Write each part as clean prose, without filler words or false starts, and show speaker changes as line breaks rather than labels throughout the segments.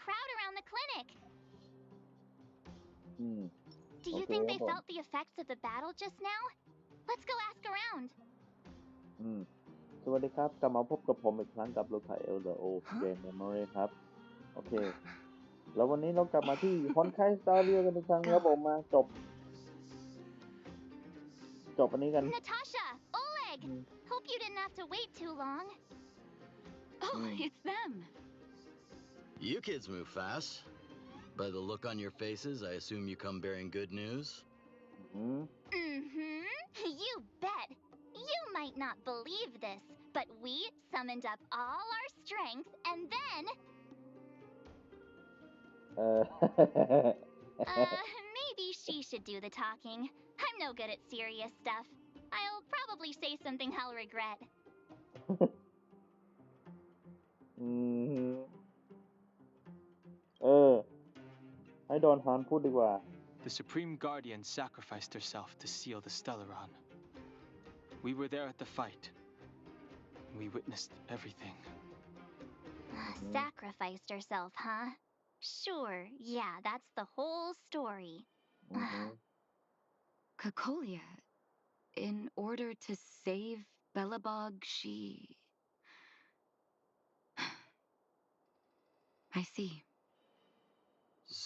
crowd around the clinic.
อืม
Do you think they felt the effects of the battle just now? Let's go ask around.
อืม สวัสดีครับ กลับมาพบกับผมอีกครั้งกับลูกค้าLDO Game Memory ครับ โอเค แล้ววันนี้เรากลับมาที่ Honkai Star Rail กันอีกครั้งครับผมมาจบอันนี้กัน
Natasha, Oleg, hope you didn't have to wait too long.
Oh, it's them.
You kids move fast. By the look on your faces, I assume you come bearing good news.
Mm-hmm. You bet. You might not believe this, but we summoned up all our strength and then... maybe she should do the talking. I'm no good at serious stuff. I'll probably say something I'll regret.
ให้ดอนฮานพูดดีกว่า
The Supreme Guardian sacrificed herself to seal the Stellaron. We were there at the fight. We witnessed everything.
Sacrificed herself, huh? Sure, yeah, that's the whole story.
Cocolia, in order to save Belobog, she... I see.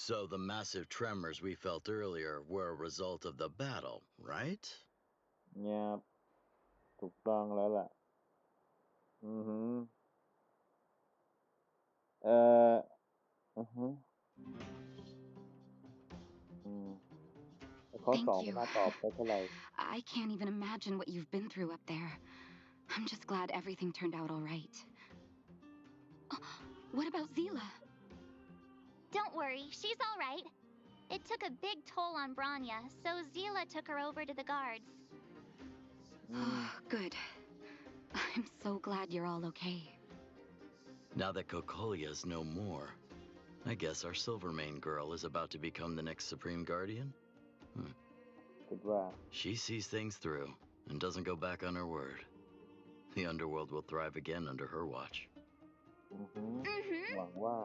So the massive tremors we felt earlier were a result of the battle, right?
เนี่ยถูกต้องแล้วล่ะข้อ
Thank
2
you.
ไม่น่าตอบได้เท่าไหร่
I can't even imagine what you've been through up there. I'm just glad everything turned out all right. What about Zila?
Don't worry, she's all right. It took a big toll on Branya, so Zila took her over to the guards.
Good. I'm so glad you're all okay.
Now that Cocolia's no more, I guess our Silvermane girl is about to become the next Supreme Guardian? She sees things through and doesn't go back on her word. The underworld will thrive again under her watch.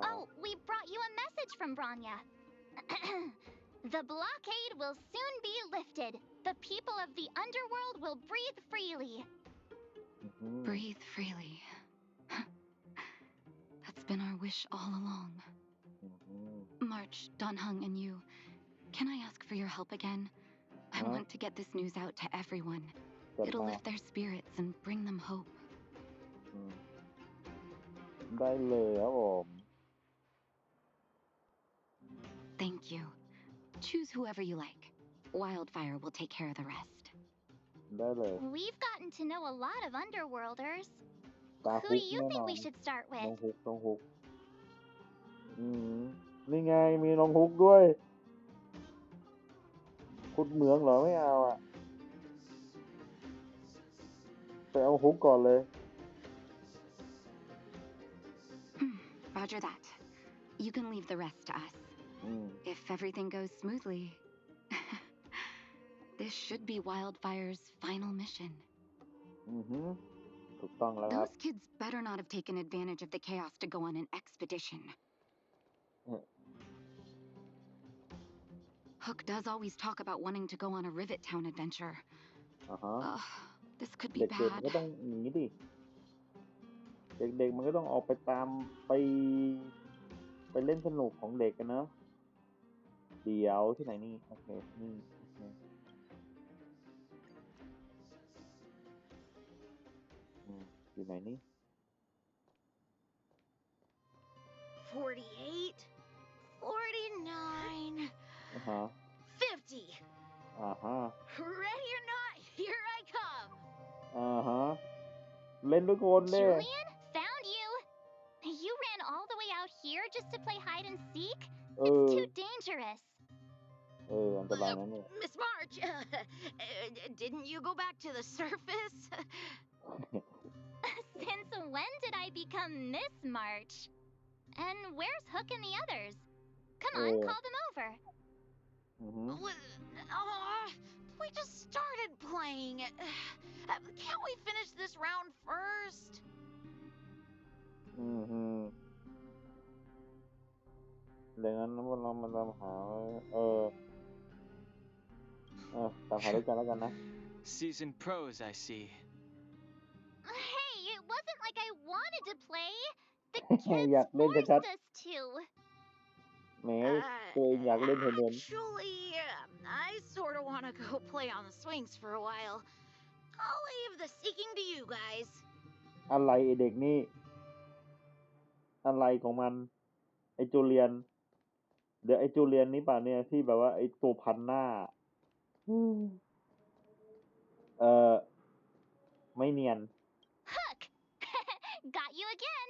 Oh, we brought you a message from Branya. The blockade will soon be lifted. The people of the underworld will breathe freely.
Breathe freely. That's been our wish all along. March, Donhung, and you, can I ask for your help again? I want to get this news out to everyone. It'll lift their spirits and bring them hope.
ได้เลยครับผม
Thank you. Choose whoever you like. Wildfire will take care of the rest.
ได้เลย
We've gotten to know a lot of underworlders.
ตา
Who
คุ
do
ก
you
แน่น
think
อน
we should start
น้อง
with?
ฮุกนี่ไงมีน้องฮุกด้วยขุดเหมืองเหรอไม่เอาอ่ะไปเอาฮุกก่อนเลย
Roger that. You can leave the rest to us. If everything goes smoothly, this should be Wildfire's final mission.
ถูกต้องแล้วครับ
Those kids better not have taken advantage of the chaos to go on an expedition. Hook does always talk about wanting to go on a Rivet Town adventure. This could be
เด็กๆ
bad.
มันก็ต้องอย่างนี้ดิเด็กๆมันก็ต้องออกไปตามไปเล่นสนุกของเด็กกันเนอะเดี๋ยวที่ไหนนี่โอเคนี่โอเคอยู่ไหนนี่
48 49 50 Ready or not, here I come.
เล่นด้วยคนเด้
Julian, found you. You ran all the way out here just to play hide and seek? It's too dangerous.
อันตรายนะเนี่ย
Miss March, didn't you go back to the surface?
Since when did I become Miss March? And where's Hook and the others? Come on, call them over.
We just started playing. Can't we finish this round first?
ดังนั้นพวกเรามาตามหาตามหาด้วยกันแล้วกันนะ
Seasoned pros, I see.
Hey, it wasn't like I wanted to play. The
อยาก
kids
เล่น
forced
ชัด
us to.
ๆแหมตัวเองอยากเล่นเห็น
Actually, I sort of want to go play on the swings for a while. I'll leave the seeking to you guys.
อะไรไอเด็กนี่ อะไรของมัน ไอจูเลียน เดี๋ยวไอจูเลียนนี่ป่ะเนี่ยที่แบบว่าไอตัวพันหน้า เออไม่เนียน
Hook! Got you again.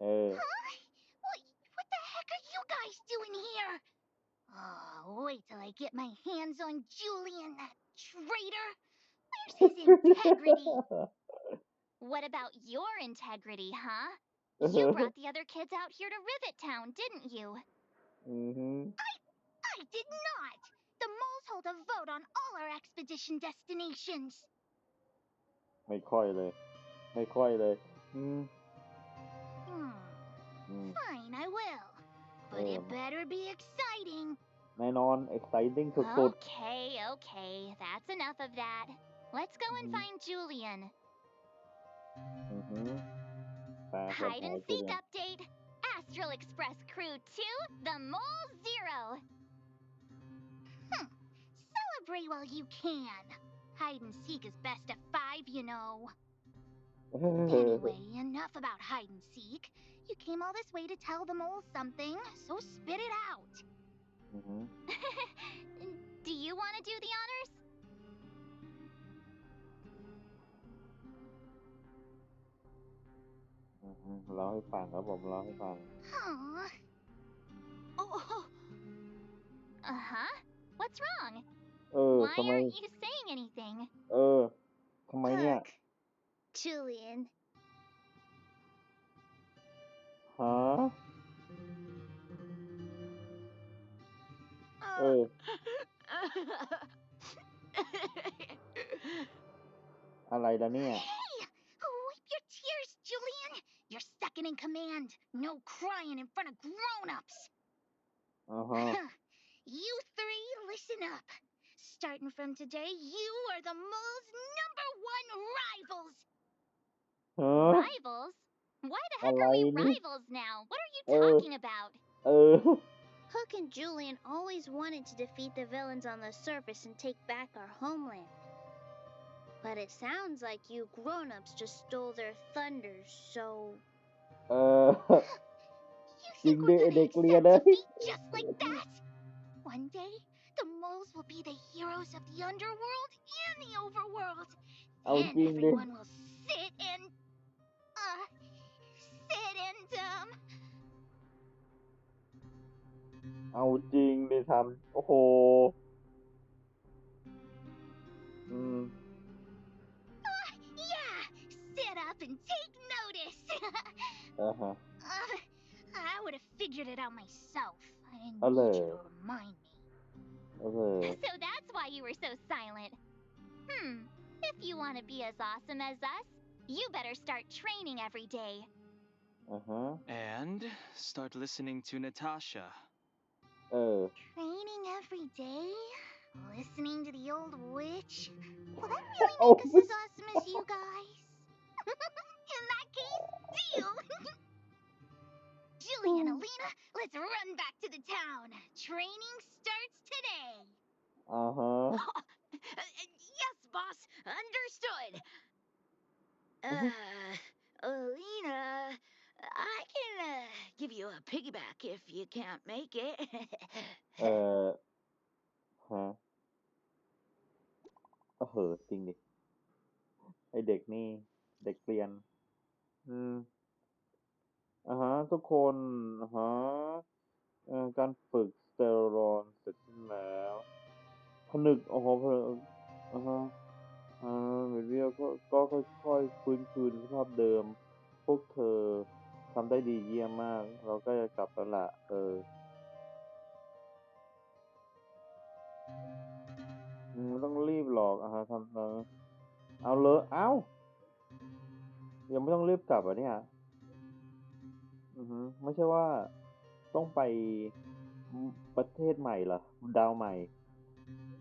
เออ
Huh? What the heck are you guys doing here? Oh, wait till I get my hands on Julian, that traitor. Where's his integrity? What about your integrity, huh? You brought the other kids out here to Rivet Town, didn't you?
อือหือ
I did not. The moles hold a vote on all our expedition destinations.
ไม่ค่อยเลย ไม่ค่อยเลย
Fine, I will. But it better be exciting.
แน่นอน exciting สุด
Okay. That's enough of that. Let's go and find Julian.
ๆอือหือแต่
Hide and seek update. Astral Express Crew 2, the Mole 0. Celebrate while you can. Hide and seek is best at 5, you know. Anyway, enough about hide and seek. You came all this way to tell the mole something, so spit it out.
อือหือ
Do you want to do the honors?
อือหือเล่าให้ฟังครับผมเล่าให้ฟัง
Aww. Uh-huh. What's wrong?
ทำ
Why
ไม
aren't you saying anything?
ทำไมเนี่ย
Julian.
ฮะ อะไรล่ะเนี่ย
Hey! Wipe your tears, Julian. You're second in command. No crying in front of grown-ups.
อ่าฮะ
You three, listen up. Starting from today, you are the mole's #1 rivals.
ฮะ
Rivals? Why the heck are we
อะไรนี่
rivals now? What are you talking about?
อ
Hook and Julian always wanted to defeat the villains on the surface and take back our homeland. But it sounds like you grown-ups just stole their thunder, so...
เออ
You
จริง
think
ดิ
we're
ไอ้
gonna
เด็กเรียน
accept
นะ
defeat just like that? One day, the moles will be the heroes of the underworld and the overworld.
เอา
Then
จริงดิ
everyone will sit and... um...
เอาจริงดิทำโอ้โห
yeah, sit up and take notice.
อ่าฮะ
I would have figured it out myself. I didn't
Hello.
need you to remind me.
โอเค
So that's why you were so silent. If you want to be as awesome as us, you better start training every day.
อ่าฮะ
And start listening to Natasha.
Training every day? Listening to the old witch? Will that really
Oh.
make us as awesome as you guys? In that case, deal! Julie and Alina, let's run back to the town. Training starts today.
อ่าฮะ
Yes, boss. Understood. Alina, I can give you a piggyback if you can't make it.
ฮะจริงดิ ไอเด็กนี่ เด็กเรียน อ่าฮะ ทุกคนอ่าฮะการฝึกสเตอรอนเสร็จสิ้นแล้ว ผนึก โอ้โหผนึกอ่าฮะเมเรียก็ค่อยๆฟื้นคืนสภาพเดิม พวกเธอทำได้ดีเยี่ยมมาก เราก็จะกลับแล้วล่ะ ไม่ต้องรีบหรอกอ่าฮะทำเอาเลยเอ้า ยังไม่ต้องรีบกลับอ่ะเนี่ย ไม่ใช่ว่า ต้องไปประเทศใหม่เหรอดาวใหม่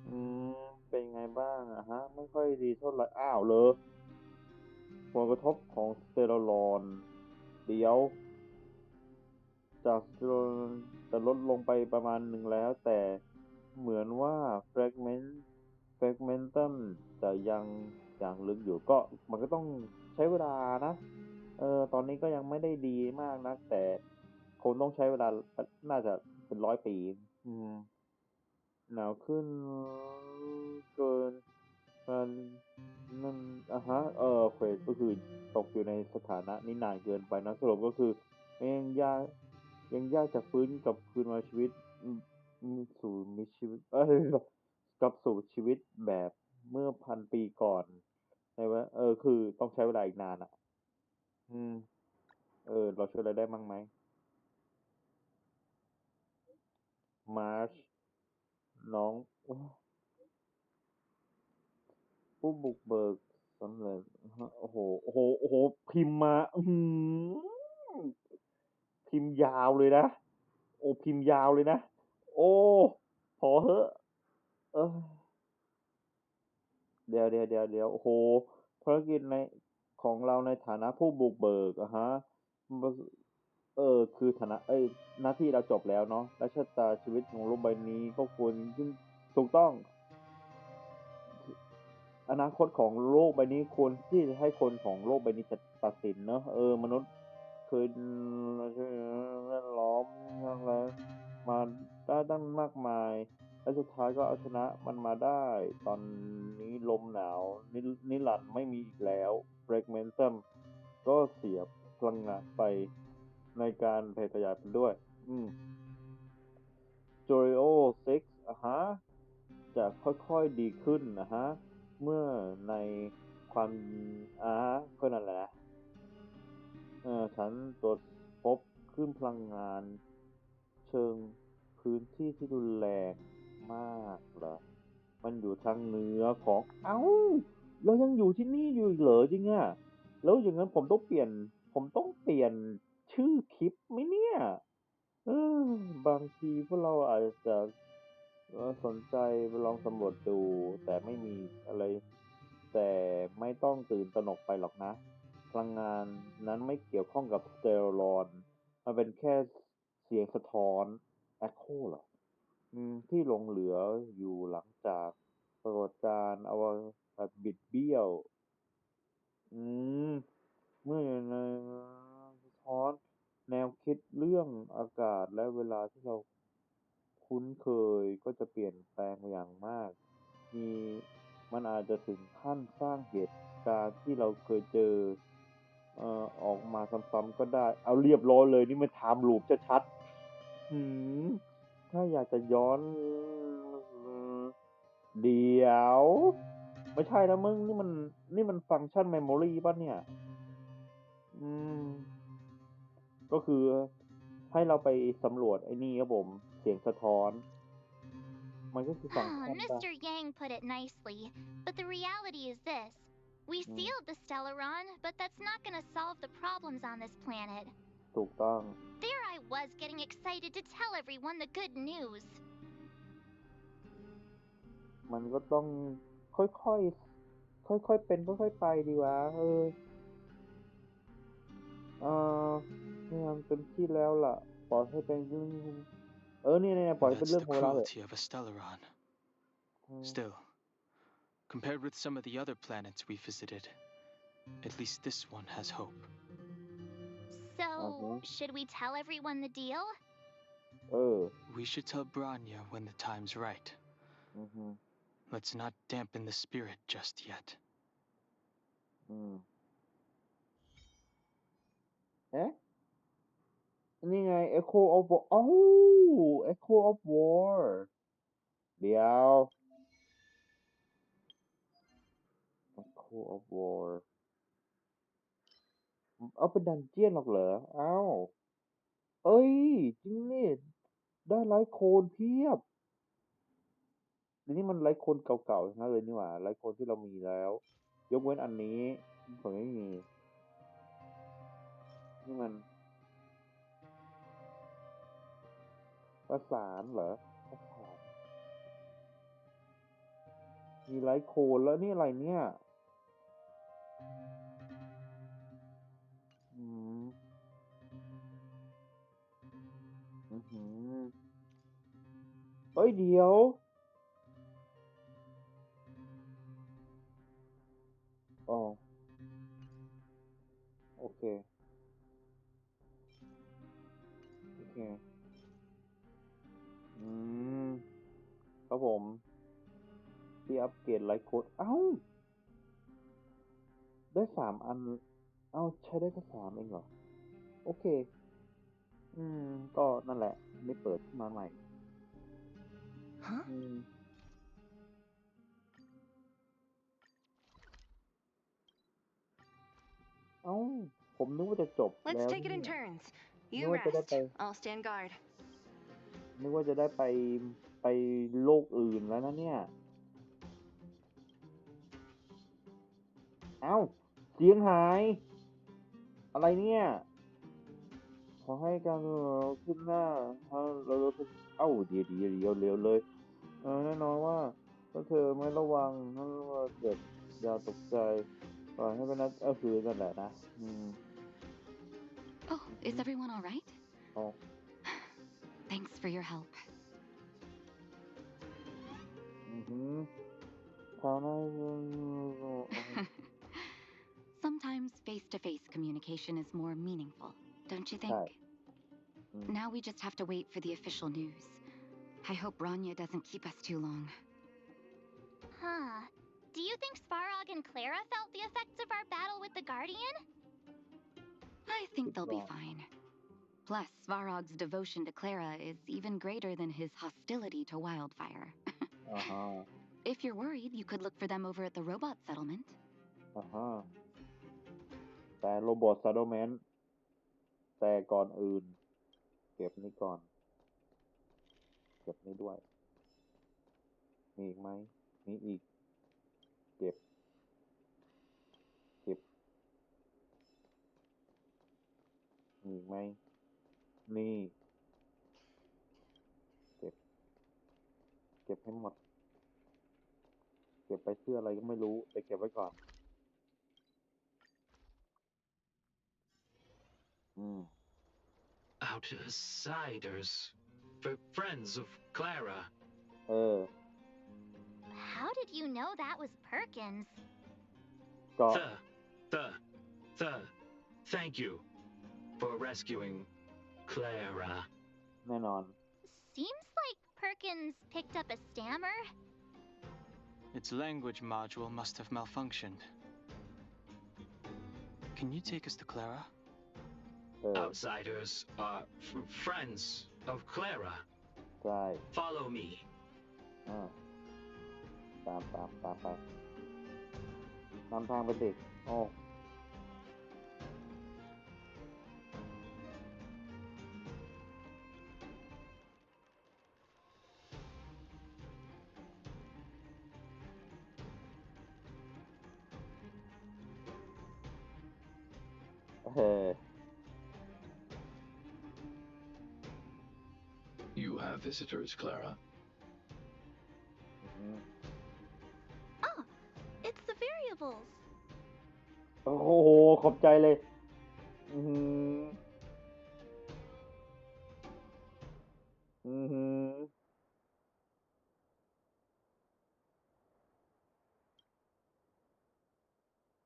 อืมเป็นไงบ้างอะฮะไม่ค่อยดีเท่าไหร่อ้าวเลยผลกระทบของสเตียรอยด์เดี๋ยวจากสเตียรอยด์จะลดลงไปประมาณหนึ่งแล้วแต่เหมือนว่าแฟกเมนตัมจะยังอย่างลึกอยู่ก็มันก็ต้องใช้เวลานะตอนนี้ก็ยังไม่ได้ดีมากนะแต่คงต้องใช้เวลาน่าจะเป็น100 ปีอืม หนาวขึ้นเกินมันนั่นอ่ะฮะเควสก็คือตกอยู่ในสถานะนี้นานเกินไปนะสรุปก็คือยังยากยังยากจะฟื้นกลับคืนมาชีวิตสู่มีชีวิตกลับสู่ชีวิตแบบเมื่อ1,000 ปีก่อนใช่ไหมคือต้องใช้เวลาอีกนานอ่ะอืมเราช่วยอะไรได้บ้างไหมมาร์ชน้อง ผู้บุกเบิกสำเร็จโอ้โหโอ้โหโอ้โหพิมพ์มาพิมพ์ยาวเลยนะโอ้พิมพ์ยาวเลยนะโอ้พอเหอะเออเดี๋ยวโอ้โหภารกิจในของเราในฐานะผู้บุกเบิกอะฮะมันคือฐานะหน้าที่เราจบแล้วเนาะและชะตาชีวิตของโลกใบนี้ก็ควรยิ่งถูกต้อง อนาคตของโลกใบนี้ควรที่จะให้คนของโลกใบนี้จะตัดสินเนอะมนุษย์เคยช่วยแวดล้อมอะไรมาได้ตั้งมากมายและสุดท้ายก็เอาชนะมันมาได้ตอนนี้ลมหนาวนิรันดร์ไม่มีอีกแล้วเบรกเมนตัมก็เสียพลังงานไปในการแผ่ขยายไปด้วยโจริโอ6อ่ะฮะจะค่อยๆดีขึ้นนะฮะเมื่อในความก็นั่นแหละฉันตรวจพบคลื่นพลังงานเชิงพื้นที่ที่รุนแรงมากเหรอมันอยู่ทางเหนือของเรายังอยู่ที่นี่อยู่อีกเหรอจริงอ่ะแล้วอย่างนั้นผมต้องเปลี่ยนชื่อคลิปไหมเนี่ย เออบางทีพวกเราอาจจะสนใจไปลองสำรวจดูแต่ไม่มีอะไรแต่ไม่ต้องตื่นตระหนกไปหรอกนะพลังงานนั้นไม่เกี่ยวข้องกับสเตอรอยด์มันเป็นแค่เสียงสะท้อนแอคโคเหรอที่หลงเหลืออยู่หลังจากปรากฏการณ์อวกาศบิดเบี้ยวอืม เมื่อในสะท้อนแนวคิดเรื่องอากาศและเวลาที่เราคุ้นเคยก็จะเปลี่ยนแปลงไปอย่างมาก มีมันอาจจะถึงขั้นสร้างเหตุการณ์ที่เราเคยเจอออกมาซ้ำๆก็ได้ เอาเรียบร้อยเลยนี่มันไทม์ลูปชัดๆถ้าอยากจะย้อนเดี๋ยวไม่ใช่นะมึงนี่มันฟังก์ชันเมมโมรีป่ะเนี่ยอืม ก็คือให้เราไปสำรวจไอ้นี่ครับผมเสียงสะท้อนมันก็คือฟังก์ชันป่ะ
Mr. Yang put it nicely, but the reality is this. We
อืม
sealed the Stellaron, but that's not gonna solve the problems on this planet.
ถูกต้อง
There I was getting excited to tell everyone the good news.
มันก็ต้องค่อยๆค่อยๆเป็นค่อยๆไปดีวะเออพยายามเต็มที่แล้วล่ะปล่อยให้เป็นเรื่องเนี่ยปล่อยให้เป็น
That's
เรื่อ
the
งของเวลาเถอะ
cruelty of a Stellaron.
อืม
Still, compared with some of the other planets we visited, at least this one has hope.
So,
Uh-huh.
should we tell everyone the deal?
เออ
We should tell Branya when the time's right.
อือฮึ
Let's not dampen the spirit just yet.
อืมเอ๊ะนี่ไง Echo of War Echo of War เดี๋ยว Echo of War เอาเป็นดันเจียนหรอกเหรอเอ้ยจริงนี่ได้ไลฟ์โคนเพียบทีนี้มันไลฟ์โคนเก่าๆทั้งนั้นเลยนี่หว่าไลฟ์โคนที่เรามีแล้ว ยกเว้นอันนี้ผมไม่มีนี่มัน ประสานเหรอประสานมีไลท์โคดแล้วนี่อะไรเนี่ยอืมอือหือเฮ้ยเดี๋ยวอ๋อโอเคโอเคอืมครับผมที่อัปเกรดไลท์โคดเอ้าได้3 อันเอ้าใช้ได้แค่3เองเหรอโอเคอืมก็นั่นแหละไม่เปิดขึ้นมาใหม่
Huh?
อืมเอ้าผมนึกว่าจะจบ
Let's
แล้ว
take it in
เนี่ย
turns.
นึก
You
ว่าจะได้
rest.
ไป
I'll stand guard.
นึกว่าจะได้ไปโลกอื่นแล้วนะเนี่ย เอ้าเสียงหาย อะไรเนี่ย ขอให้การขึ้นหน้าเราเอ้าเดี๋ยวเร็วเลยแน่นอนว่าถ้าเธอไม่ระวังนั่นว่าเกิดอย่าตกใจปล่อยให้เป็นนัดคือนั่นแหละนะอืม
Oh, is everyone all right?
อ๋อ
Thanks for your help.
อือหือคราวหน้า
Sometimes face-to-face communication is more meaningful, don't you think?
ใช่อืม
Now we just have to wait for the official news. I hope Rania doesn't keep us too long.
Huh. Do you think Svarog and Clara felt the effects of our battle with the Guardian?
I think they'll be
Good
fine. Plus, Svarog's devotion to Clara is even greater than his hostility to Wildfire.
อ่าฮะ
If you're worried, you could look for them over at the robot settlement.
อ่าฮะแต่โรบอทซาโดแมนแต่ก่อนอื่น เก็บนี่ก่อน เก็บนี่ด้วย มีอีกไหมมีอีก เก็บ เก็บ มีอีกไหมนี่ เก็บ เก็บให้หมด เก็บไปเพื่ออะไรก็ไม่รู้แต่เก็บไว้ก่อน อืม
Outsiders. For friends of Clara.
เออ
How did you know that was Perkins?
ก็
Thank you for rescuing Clara.
แน่นอน
Seems like Perkins picked up a stammer.
Its language module must have malfunctioned. Can you take us to Clara?
เออ
Outsiders are friends of Clara.
ใช่
Follow me.
อ่าตามไปนำทางไปสิโอ้ เออ
You have visitors, Clara.
อืม
Oh, it's the variables.
โอ้โห ขอบใจเลย อือหือ อือหือ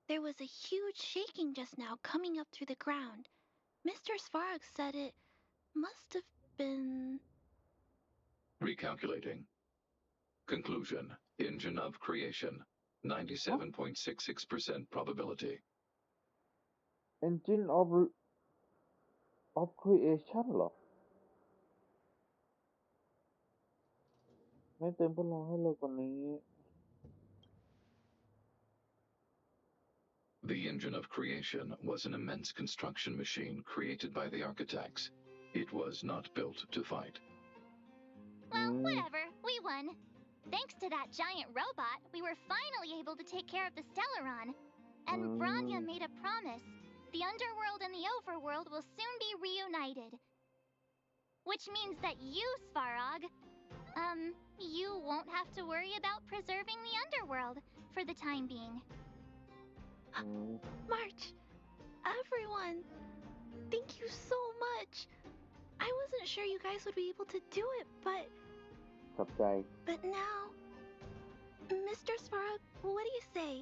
There was a huge shaking just now coming up through the ground. Mr. Svarog said it must have been...
Recalculating. Conclusion. Engine of creation. 97.66% probability.
Engine of creation เหรอ ไม่เติมพลังให้เร็วกว่านี้
The engine of creation was an immense construction machine created by the architects. It was not built to fight.
Well, whatever. We won. Thanks to that giant robot, we were finally able to take care of the Stellaron. And Branya made a promise. The underworld and the overworld will soon be reunited. which means that you, Svarog, you won't have to worry about preserving the underworld for the time being.
อืม
March, everyone, thank you so much. I wasn't sure you guys would be able to do it, but
ขอบใจ
now, Mr. Svarog, what do you say?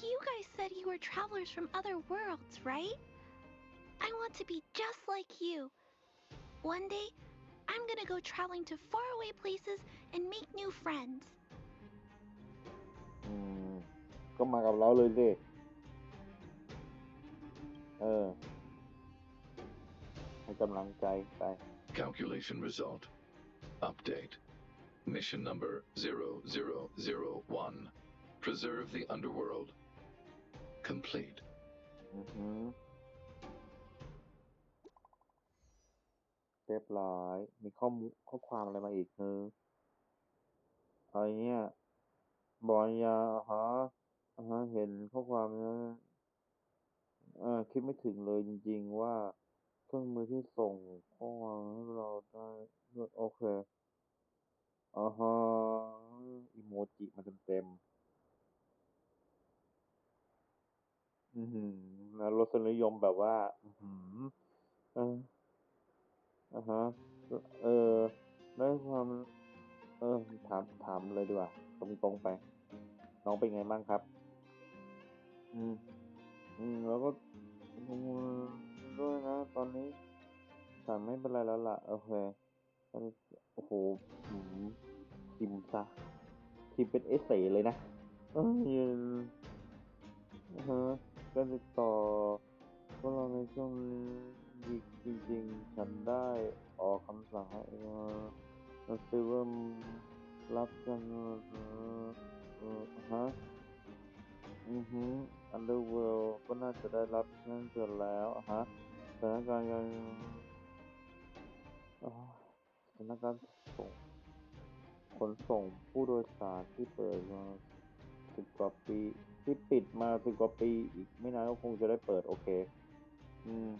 You guys said you were travelers from other worlds, right? I want to be just like you. One day, I'm gonna go traveling to faraway places and make new friends.
อืม ก็มากับเราเลยสิเออ ให้กำลังใจไป
Calculation result. Update. Mission number 0001. Preserve the underworld. Complete.
อือหือเรียบร้อย มีข้อความอะไรมาอีกเนอะอะไรเนี่ยบอยยาเห็นข้อความนะคิดไม่ถึงเลยจริงๆว่าเครื่องมือที่ส่งข้อความให้เราได้โอเคอีโมจิมาเต็มๆแล้วรสนิยมแบบว่าเออฮะเออได้ความถามเลยดีกว่าตรงๆไป น้องเป็นไงบ้างครับ อืม แล้วก็ด้วยนะ ตอนนี้ฉันไม่เป็นไรแล้วล่ะ โอเคตอนนี้โอ้โหอืมพิมพ์ซะพิมพ์เป็นเอเซ่เลยนะยืนการติดต่อพวกเราในช่วงนี้ดีจริงๆ ฉันได้ออกคำสั่งให้ซิเวอร์รับกันฮะ Underworld ก็น่าจะได้รับแจ้งเตือนแล้วสถานการณ์การอ๋อสถานการณ์ขนส่งผู้โดยสารที่เปิดมา10 กว่าปีที่ปิดมา10 กว่าปีอีกไม่นานก็คงจะได้เปิดโอเคอืม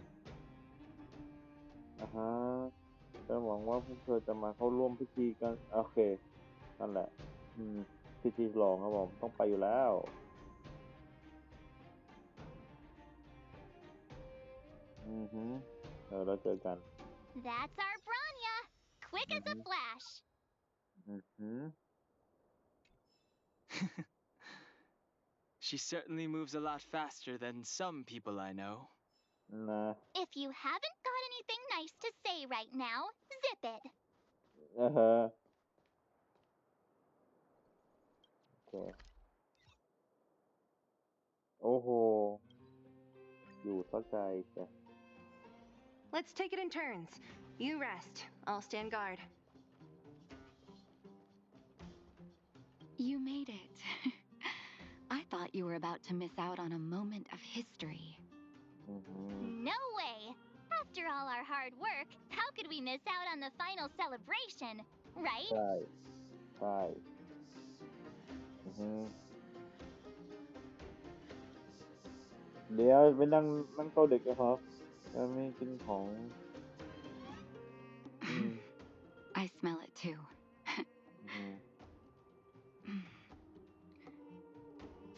อ่าฮะฉันหวังว่าพวกเธอจะมาเข้าร่วมพิธีกันโอเคนั่นแหละพิธีฉลองครับผมต้องไปอยู่แล้วเราเจอกัน
That's our Branya, quick as a flash.
She certainly moves a lot faster than some people I know.
Nah.
If you haven't got anything nice to say right now, zip it.
Okay. โอ้โห อยู่สักไกลจ้ะ
Let's take it in turns. You rest. I'll stand guard.
You made it. I thought you were about to miss out on a moment of history.
No way! After all our hard work, how could we miss out on the final celebration, right?
ใช่เดี๋ยวไปนั่งโต๊ะเด็กกันครับแล้วมีกินของ
I smell it too.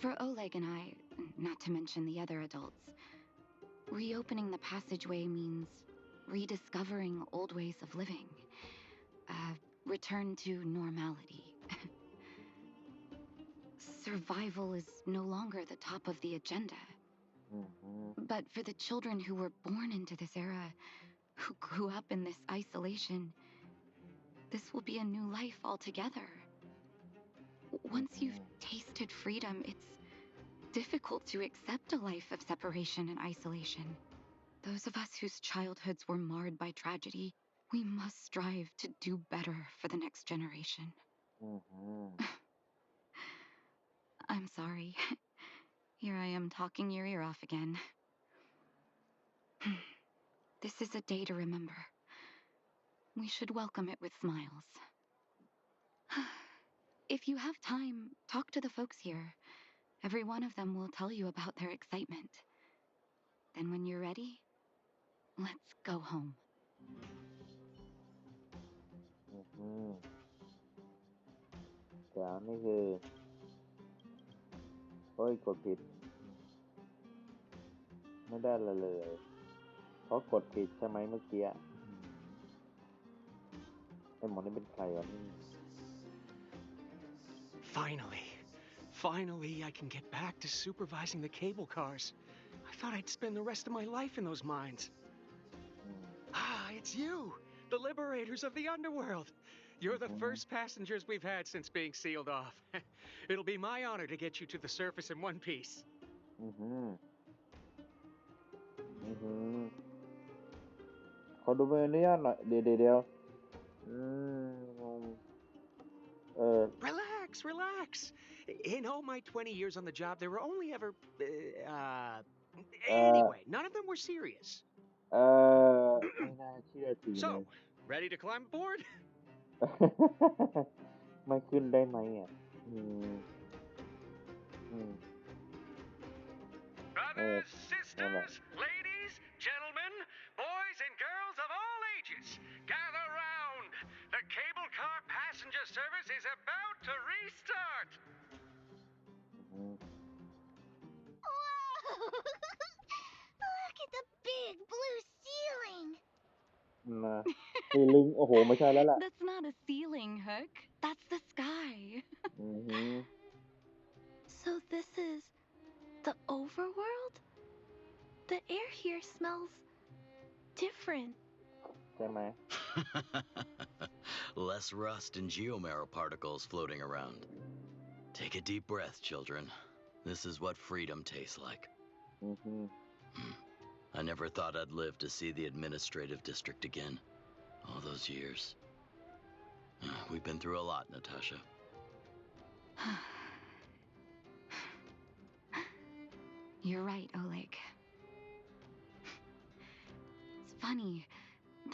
For Oleg and I, not to mention the other adults, reopening the passageway means rediscovering old ways of living. Return to normality. Survival is no longer the top of the agenda. But for the children who were born into this era, who grew up in this isolation, this will be a new life altogether. Once you've tasted freedom, it's difficult to accept a life of separation and isolation. Those of us whose childhoods were marred by tragedy, we must strive to do better for the next generation. I'm sorry. Here I am talking your ear off again. This is a day to remember. We should welcome it with smiles. If you have time, talk to the folks here. Every one of them will tell you about their excitement. Then when you're ready, let's go home.
มแต่อันนี่คือเฮ้ยกดผิดไม่ได้เลยเพราะกดผิดใช่ไหมเมื่อกี้ไอ้หมอนี่เป็นใครวะนี่
Finally, I can get back to supervising the cable cars. I thought I'd spend the rest of my life in those mines. Ah, it's you, the liberators of the underworld. You're the first passengers we've had since being sealed off. It'll be my honor to get you to the surface in one piece.
ขอดูใบอนุญาตหน่อยเดี๋ยว
Relax. In all my 20 years on the job, there were only ever... Anyway, none of them were serious.
ไม่น่าเชื่อจริงเลย
So, ready to climb aboard?
ไม่ขึ้นได้ไหม
Brothers, sisters, ladies, gentlemen, boys and girls of all ages, gather round. The cable car passenger service is about to restart.
Whoa! Look at the big blue ceiling.
นะซีลิงโอ้โหไม่ใช่แล้วล่ะ
That's not a ceiling, Hook. That's the sky.
So this is the overworld? The air here smells different.
ใช่ไหม
Less rust and geomarrow particles floating around. Take a deep breath, children. This is what freedom tastes like. I never thought I'd live to see the administrative district again. All those years. We've been through a lot, Natasha.
You're right, Oleg. It's funny.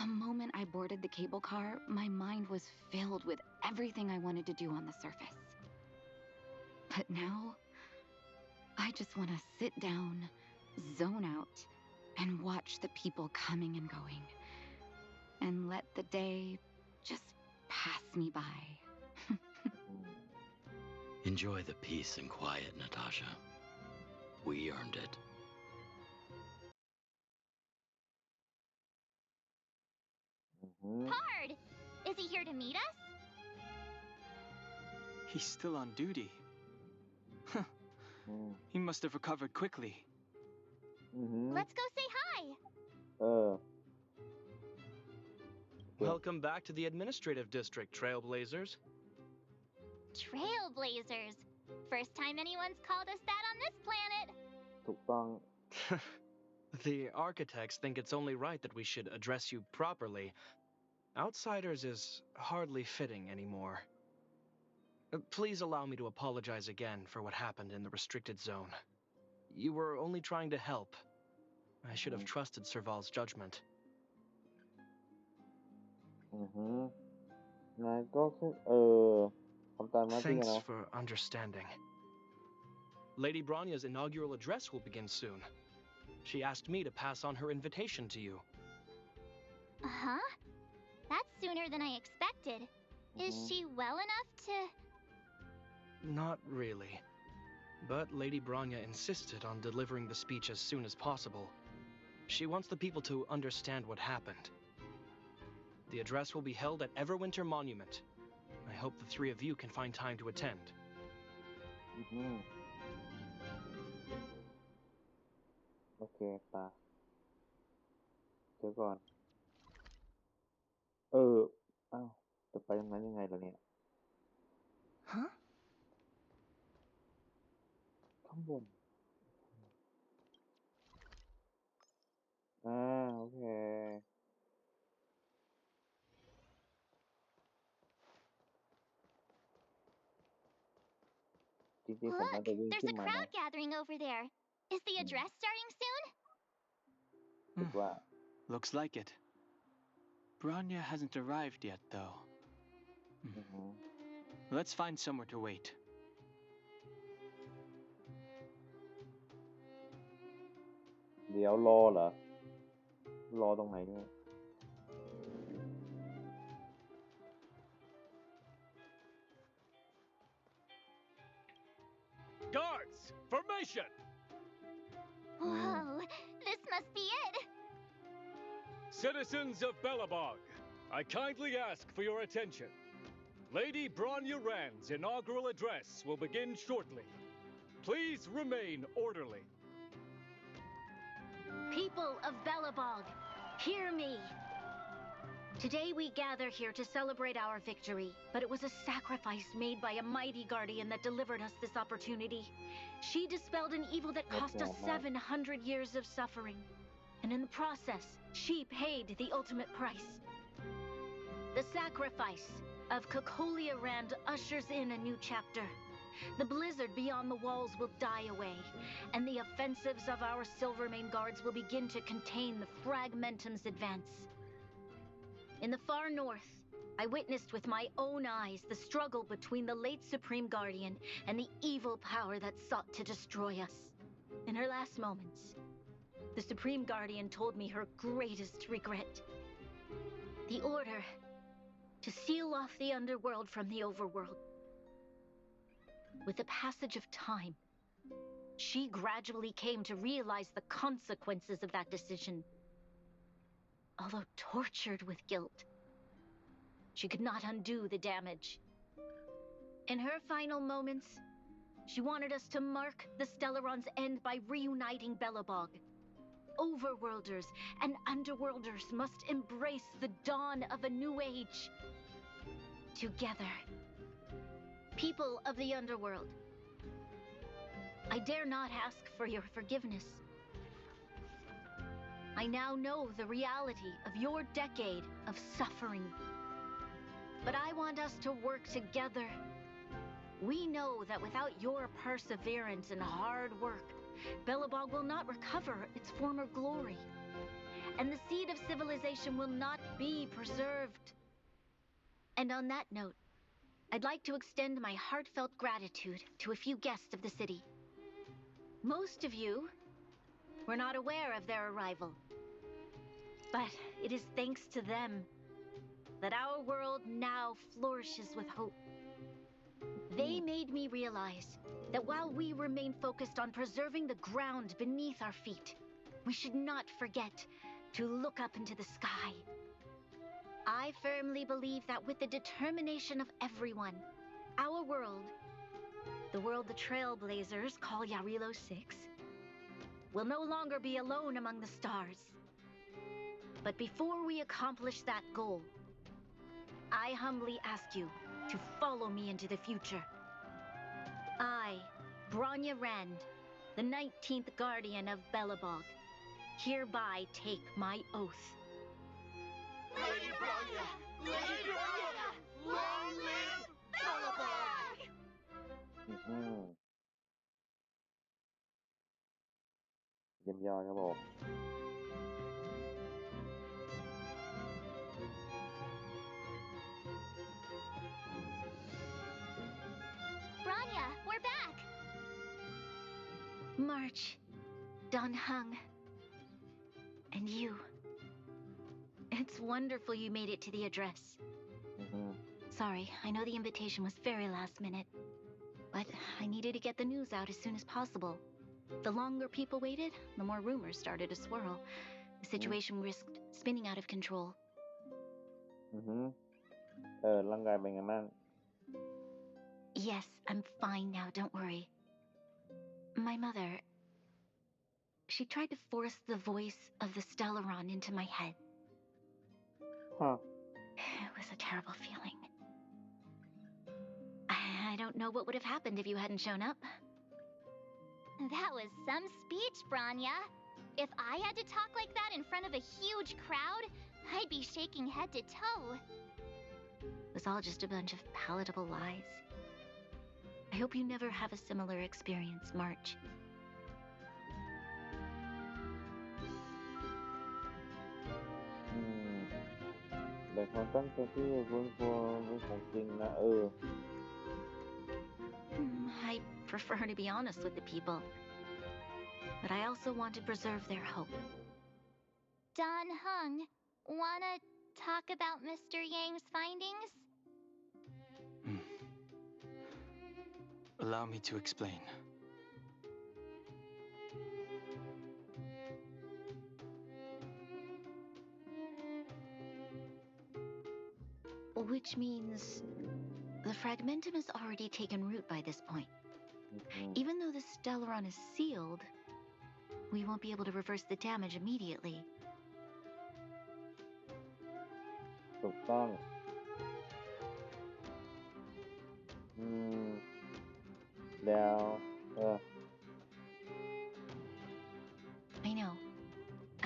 The moment I boarded the cable car, my mind was filled with everything I wanted to do on the surface. But now, I just want to sit down, zone out, and watch the people coming and going. And let the day just pass me by.
Enjoy the peace and quiet, Natasha. We earned it.
Pard! Is he here to meet us?
He's still on duty. He must have recovered quickly.
Let's go say hi.
Welcome back to the administrative district, Trailblazers.
Trailblazers. First time anyone's called us that on this planet.
ถูกต้อง
The architects think it's only right that we should address you properly. Outsiders is hardly fitting anymore. Please allow me to apologize again for what happened in the restricted zone. You were only trying to help. I should have trusted Serval's judgment.
นายก็ทำตามหน้าที่
Thanks
นะ
for understanding. Lady Bronya's inaugural address will begin soon. She asked me to pass on her invitation to you.
Uh-huh. That's sooner than I expected. Is she well enough to...
Not really. But Lady Bronya insisted on delivering the speech as soon as possible. She wants the people to understand what happened. The address will be held at Everwinter Monument. I hope the three of you can find time to attend.
โอเคปะเดี๋ยวก่อน อ้าวจะไปตรงนั้นยังไงล่ะเนี่ย
Huh?
ข้างบน โอเค จริงๆผม
Look,
น่าจะวิ่ง
there's
ขึ้น
a
มา
crowd
นะ
gathering over there. Is the address starting soon?
คิดว่า
Looks like it. Bronya hasn't arrived yet, though. Let's find somewhere to wait.
เดี๋ยวรอเหรอ รอตรงไหนเนี่ย
Guards, formation!
Whoa, this must be it.
Citizens of Belobog, I kindly ask for your attention. Lady Bronya Rand's inaugural address will begin shortly. Please remain orderly.
People of Belobog, hear me. Today we gather here to celebrate our victory, but it was a sacrifice made by a mighty guardian that delivered us this opportunity. She dispelled an evil that cost us 700 years of suffering. And in the process, she paid the ultimate price. The sacrifice of Cocolia Rand ushers in a new chapter. The blizzard beyond the walls will die away, and the offensives of our Silvermane guards will begin to contain the Fragmentum's advance. In the far north, I witnessed with my own eyes the struggle between the late Supreme Guardian and the evil power that sought to destroy us. In her last moments, the Supreme Guardian told me her greatest regret. The order to seal off the underworld from the overworld. With the passage of time, she gradually came to realize the consequences of that decision. Although tortured with guilt, she could not undo the damage. In her final moments, she wanted us to mark the Stellaron's end by reuniting Belobog. Overworlders and Underworlders must embrace the dawn of a new age. Together. People of the Underworld, I dare not ask for your forgiveness. I now know the reality of your decade of suffering. But I want us to work together. We know that without your perseverance and hard work, Belobog will not recover its former glory. And the seed of civilization will not be preserved. And on that note, I'd like to extend my heartfelt gratitude to a few guests of the city. Most of you were not aware of their arrival. But it is thanks to them that our world now flourishes with hope. They made me realize that while we remain focused on preserving the ground beneath our feet, we should not forget to look up into the sky. I firmly believe that with the determination of everyone, our world, the world the Trailblazers call Yarilo 6, will no longer be alone among the stars. But before we accomplish that goal, I humbly ask you to follow me into the future. I, Bronya Rand, the 19th Guardian of Belobog, hereby take my oath.
Lady Bronya! Lady Bronya! Long live Belobog!
เยี่ยมยอดครับผม
Bronya, we're back!
March, Donhung, and you. It's wonderful you made it to the address. Sorry, I know the invitation was very last minute, but I needed to get the news out as soon as possible. The longer people waited, the more rumors started to swirl. The situation risked spinning out of control.
ร่างกายเป็นไงบ้าง
Yes, I'm fine now, don't worry. My mother, she tried to force the voice of the Stellaron into my head. It was a terrible feeling. I don't know what would have happened if you hadn't shown up.
That was some speech, Bronya. If I had to talk like that in front of a huge crowd, I'd be shaking head to toe.
It was all just a bunch of palatable lies. I hope you never have a similar experience, March.
แต่ความตั้งใจที่ฟื้นฟูเป็นของจริงนะ
I prefer to be honest with the people, but I also want to preserve their hope.
Donhung, wanna talk about Mr. Yang's findings?
Allow me to explain.
Which means the fragmentum has already taken root by this point. Even though the Stellaron is sealed, we won't be able to reverse the damage immediately.
ถูกต้องแล้ว
I know.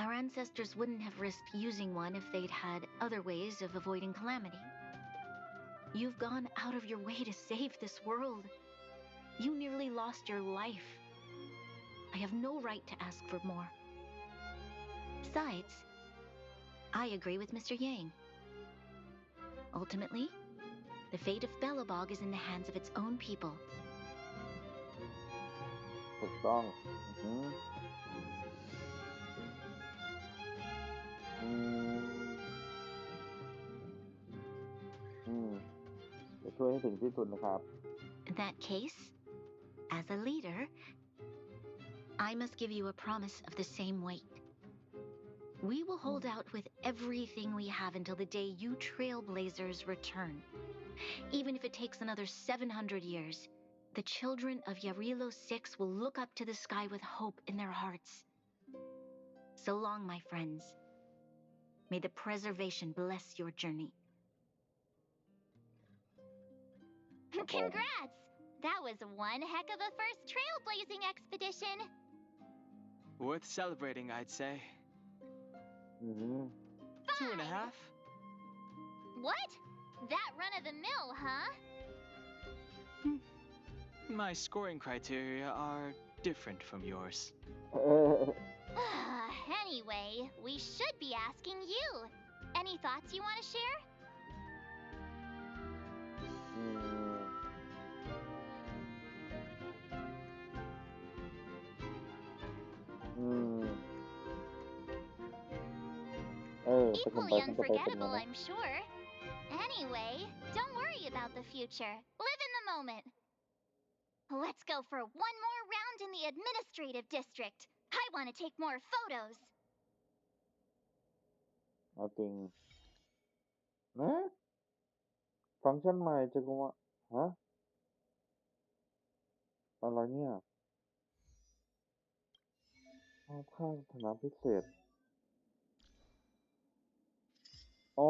Our ancestors wouldn't have risked using one if they'd had other ways of avoiding calamity. You've gone out of your way to save this world. You nearly lost your life. I have no right to ask for more. Besides, I agree with Mr. Yang. Ultimately, the fate of Belobog is in the hands of its own people.
ถูกต้องจะช่วยให้ถึงที่สุดนะครับ
In that case, as a leader, I must give you a promise of the same weight. We will hold out with everything we have until the day you trailblazers return. Even if it takes another 700 years, the children of Yarilo 6 will look up to the sky with hope in their hearts. So long, my friends. May the preservation bless your journey.
Congrats! That was one heck of a first trailblazing expedition.
Worth celebrating, I'd say. 2.5.
What? That run of the mill, huh?
My scoring criteria are different from yours.
Anyway, we should be asking you. Any thoughts you want to share? Equally unforgettable, I'm sure. Anyway, don't worry about the future. Live in the moment. Let's go for one more round in the administrative district. I want to take more photos.
เอาจริงนะฟังก์ชันใหม่จะกูว่าฮะอะไรเนี่ยค่าสถานะพิเศษอ๋อ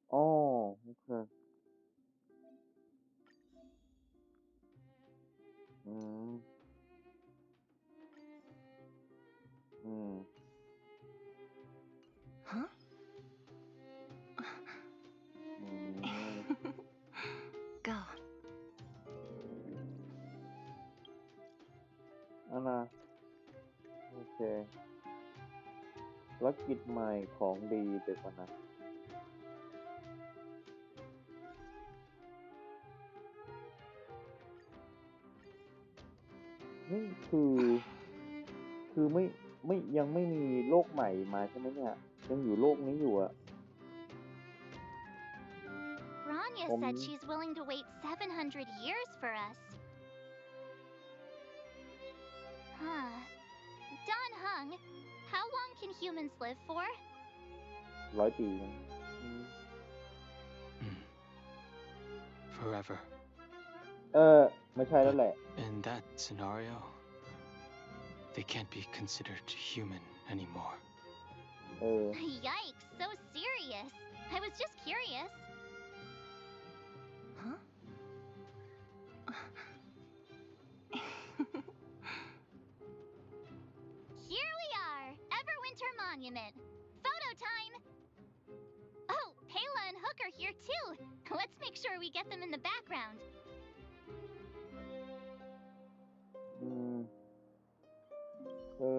โอเคอืม
Huh?
อืม
Go.
อันนะโอเคแล้วกิจใหม่ของดีเดี๋ยวก่อนนะนี่คือไม่ยังไม่มีโลกใหม่มาใช่ไหมเนี่ยยังอยู่โลกนี้อยู่อะ
Rania said she's willing to wait 700 years for us. Huh. Don Hung, how long can humans live for?
100 ปี
Forever.
ไม่ใช่แล้วแหละ
In that scenario, they can't be considered human anymore.
Yikes, so serious. I was just curious.
Huh?
Here we are, Everwinter Monument. Photo time! Oh, Pela and Hook are here too. Let's make sure we get them in the background.
โอ้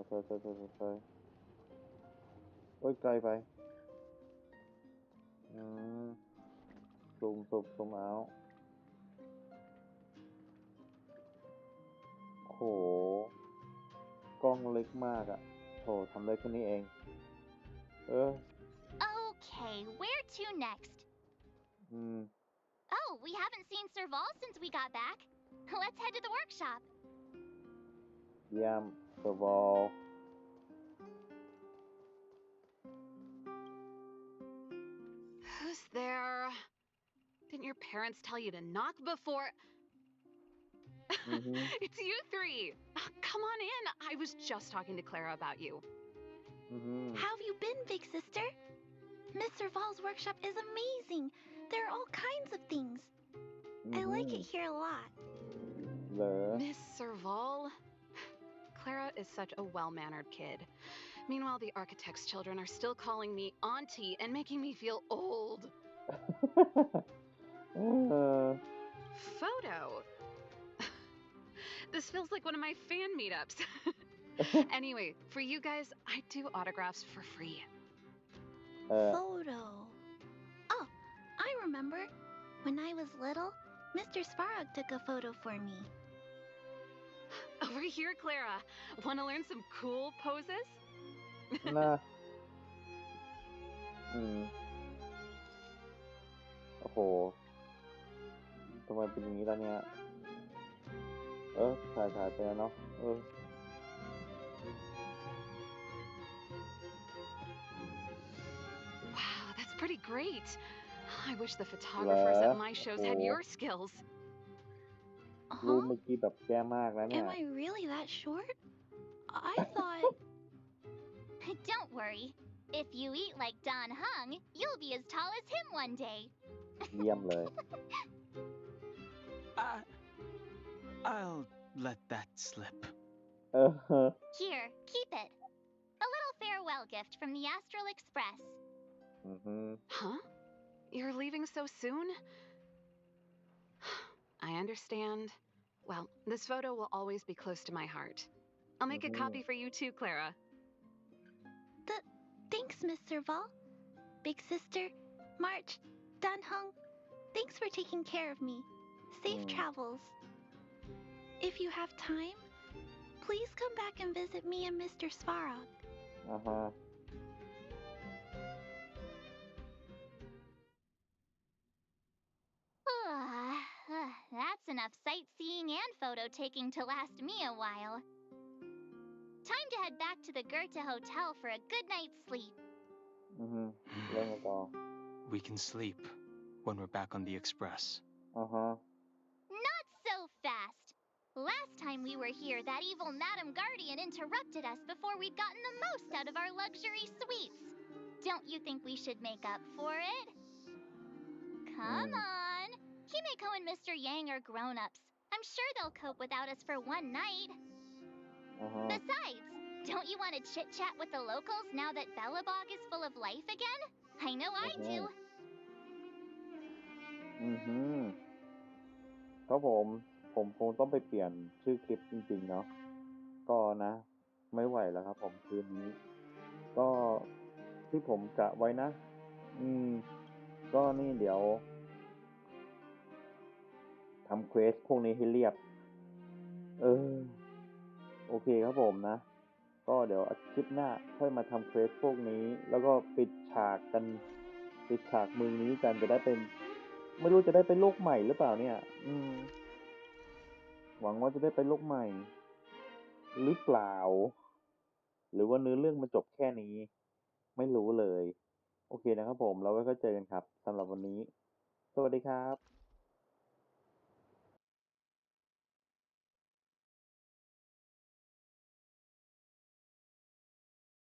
ใช่โอ้ยไกลไปซูมเอาโหกล้องเล็กมากอ่ะโหทำได้แค่นี้เอง
Okay, where to next? Oh, we haven't seen Serval since we got back. Let's head to the workshop.
เยี่ยมเซอร์วอล
Who's there? Didn't your parents tell you to knock before? It's you three. Come on in. I was just talking to Clara about you.
How have you been, big sister? Miss Serval's workshop is amazing. There are all kinds of things. I like it here a lot.
เหรอ
Miss Serval? Clara is such a well-mannered kid. Meanwhile, the architect's children are still calling me auntie and making me feel old.
เออ
Photo. This feels like one of my fan meetups. Anyway, for you guys, I do autographs for free.
เออ
Photo. Oh, I remember. When I was little, Mr. Svarog took a photo for me.
Over here, Clara. Want to learn some cool poses?
นะโอ้โหทำไมเป็นอย่างนี้ล่ะเนี่ยถ่ายไปแล้วเนาะ
Wow, that's pretty great. I wish the photographers at my shows had your skills.
รูปเมื่อกี้แบบแย่มากแล้วเนี่ย
Am I really that short? I thought...
Don't worry. If you eat like Don Hung, you'll be as tall as him one day.
เยี่ยมเลย
I'll let that slip.
Here, keep it. A little farewell gift from the Astral Express.
Huh? You're leaving so soon? I understand. Well, this photo will always be close to my heart. I'll make a copy for you too, Clara.
Thanks, Miss Serval. Big sister, March, Dan Hung, thanks for taking care of me. Safe travels. If you have time, please come back and visit me and Mr. Svarog.
That's enough sightseeing and photo taking to last me a while. Time to head back to the Goethe Hotel for a good night's sleep.
แล้วไงต่อ
We can sleep when we're back on the express.
Not so fast. Last time we were here, that evil Madam Guardian interrupted us before we'd gotten the most out of our luxury suites. Don't you think we should make up for it? Come on. Himeko and Mr. Yang are grown-ups. I'm sure they'll cope without us for one night. Besides, don't you want to chit-chat with the locals now that Bellabog is full of life again? I know I do.
ครับผมคงต้องไปเปลี่ยนชื่อคลิปจริงๆเนาะก็นะไม่ไหวแล้วครับผมคืนนี้ก็ที่ผมกะไว้นะก็นี่เดี๋ยวทำเควสพวกนี้ให้เรียบโอเคครับผมนะก็เดี๋ยวอาทิตย์หน้าค่อยมาทำเควสพวกนี้แล้วก็ปิดฉากเมืองนี้กันจะได้เป็นไม่รู้จะได้เป็นโลกใหม่หรือเปล่าเนี่ยหวังว่าจะได้เป็นโลกใหม่หรือเปล่าหรือว่าเนื้อเรื่องมันจบแค่นี้ไม่รู้เลยโอเคนะครับผมเราไว้ก็เจอกันครับสำหรับวันนี้สวัสดีครับ